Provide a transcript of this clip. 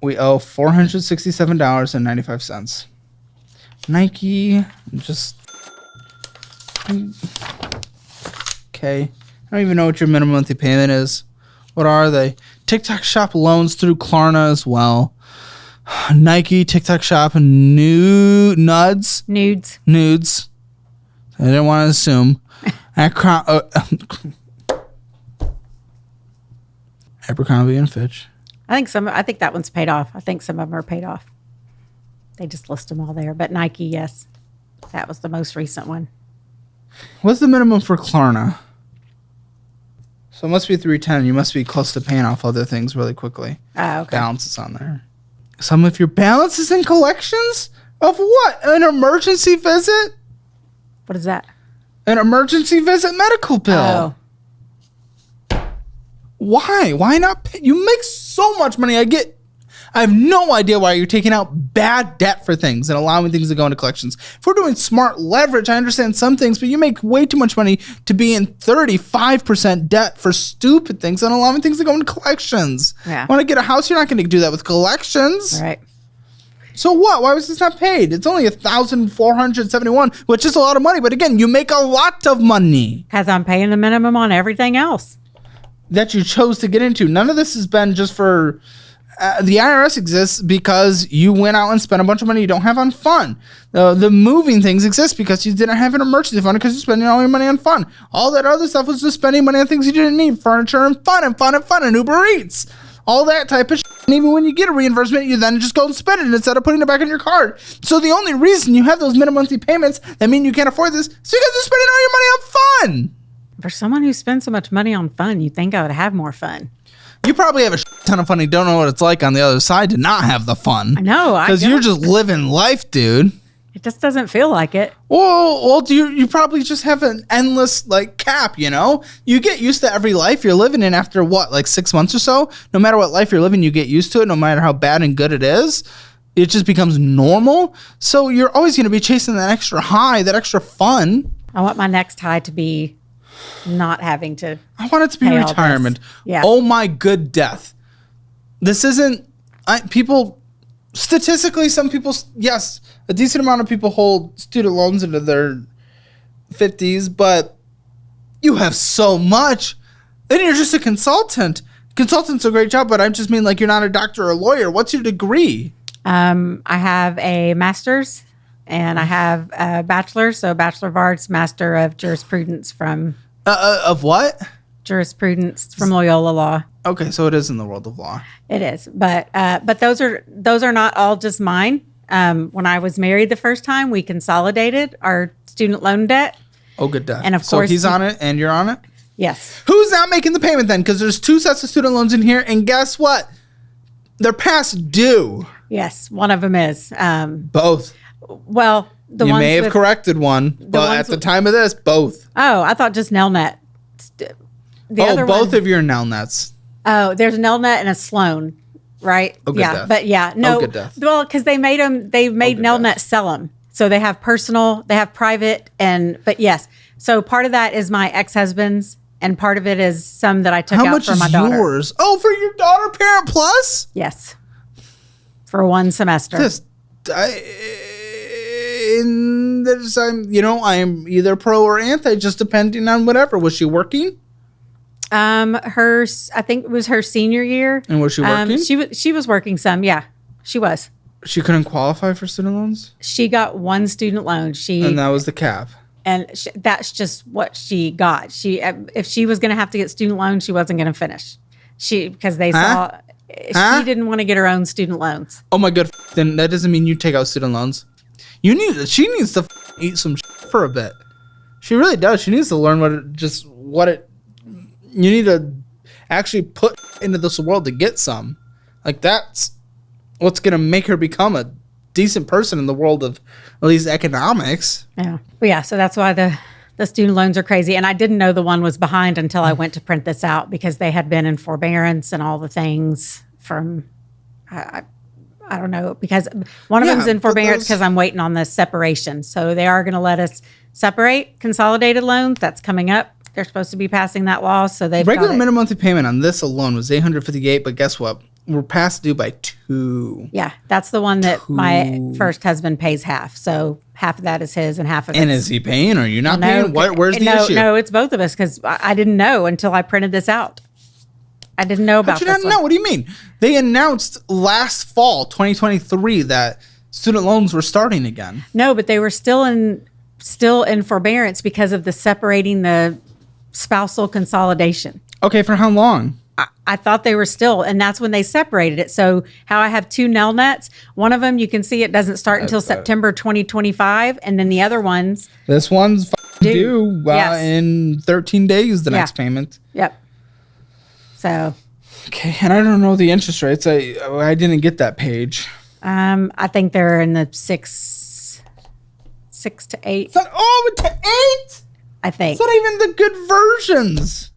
we owe $467.95. Nike, just... Okay. I don't even know what your minimum monthly payment is. What are they? TikTok Shop loans through Klarna as well. Nike, TikTok Shop, Nudes. I didn't want to assume. Abercrombie and Fitch. I think that one's paid off. I think some of them are paid off. They just list them all there. But Nike, yes. That was the most recent one. What's the minimum for Klarna? So it must be 310. You must be close to paying off other things really quickly. Oh, okay. Balance is on there. Some of your balance is in collections? Of what? An emergency visit? What is that? An emergency visit medical bill. Oh. Why? Why not pay? You make so much money. I have no idea why you're taking out bad debt for things and allowing things to go into collections. If we're doing smart leverage, I understand some things, but you make way too much money to be in 35% debt for stupid things and allowing things to go into collections. Yeah. Want to get a house? You're not going to do that with collections. All right. So what? Why was this not paid? It's only $1,471, which is a lot of money. But again, you make a lot of money. Because I'm paying the minimum on everything else That you chose to get into. None of this has been just for... the IRS exists because you went out and spent a bunch of money you don't have on fun. The moving things exist because you didn't have an emergency fund because you're spending all your money on fun. All that other stuff was just spending money on things you didn't need. Furniture and fun and fun and fun and Uber Eats. All that type of shit. And even when you get a reimbursement, you then just go and spend it instead of putting it back on your card. So the only reason you have those minimum monthly payments that mean you can't afford this is because you're spending all your money on fun. For someone who spends so much money on fun, you'd think I would have more fun. You probably have a ton of fun and don't know what it's like on the other side to not have the fun. I know. Because you're just living life, dude. It just doesn't feel like it. Well, you probably just have an endless, cap, you know? You get used to every life you're living in after, 6 months or so? No matter what life you're living, you get used to it, no matter how bad and good it is. It just becomes normal. So you're always going to be chasing that extra high, that extra fun. I want my next high to be not having to. I want it to be retirement. Yeah. Oh my good death. This isn't statistically, some people, yes, a decent amount of people hold student loans into their 50s, but you have so much. Then you're just a consultant. Consultant's a great job, but I just mean you're not a doctor or a lawyer. What's your degree? I have a master's and I have a bachelor's. So Bachelor of Arts, Master of Jurisprudence from... of what? Jurisprudence from Loyola Law. Okay, so it is in the world of law. It is, but those are not all just mine. When I was married the first time, we consolidated our student loan debt. Oh, good death. And of so course, he's on it and you're on it? Yes. Who's not making the payment then? Because there's 2 sets of student loans in here, and guess what? They're past due. Yes, one of them is. Both. Well, the you ones may have corrected one, but at the time of this, both. Oh, I thought just Nelnet. Both of your Nelnets. Oh, there's a Nelnet and a Sloan, right? Oh, good death. But yeah, no. Oh, good death. Well, because they made Nelnet death. Sell them. So they have personal, they have private, but yes. So part of that is my ex-husband's, and part of it is some that I took out for my daughter. How much is yours? Oh, for your daughter, Parent Plus? Yes. For one semester. I am either pro or anti, just depending on whatever. Was she working? I think it was her senior year. And was she working? She was working some. Yeah, she was. She couldn't qualify for student loans? She got one student loan. And that was the cap. And that's just what she got. If she was going to have to get student loans, she wasn't going to finish. Because they saw she didn't want to get her own student loans. Oh my god! Then that doesn't mean you take out student loans. She needs to eat some for a bit. She really does. She needs to learn you need to actually put into this world to get some. That's what's going to make her become a decent person in the world of at least economics. Yeah. Well, yeah. So that's why the student loans are crazy. And I didn't know the one was behind until I went to print this out because they had been in forbearance and all the things from, I don't know, because one of them's in forbearance because I'm waiting on the separation. So they are going to let us separate consolidated loans. That's coming up. They're supposed to be passing that law. So they've regular minimum monthly payment on this alone was $858, but guess what? were past due by 2. Yeah, that's the one that my first husband pays half. So half of that is his and half of it. And is he paying or are you not paying? Where's the issue? No, it's both of us because I didn't know until I printed this out. I didn't know about How'd you this not know? What do you mean? They announced last fall, 2023, that student loans were starting again. No, but they were still in forbearance because of the separating the spousal consolidation. Okay, for how long? I thought they were still, and that's when they separated it. So how I have 2 Nelnets, one of them you can see it doesn't start until September 2025, and then the other ones. This one's due in 13 days, the next payment. Yep. So. Okay, and I don't know the interest rates. I didn't get that page. I think they're in the 6 to 8. It's not, to 8? I think. It's not even the good versions.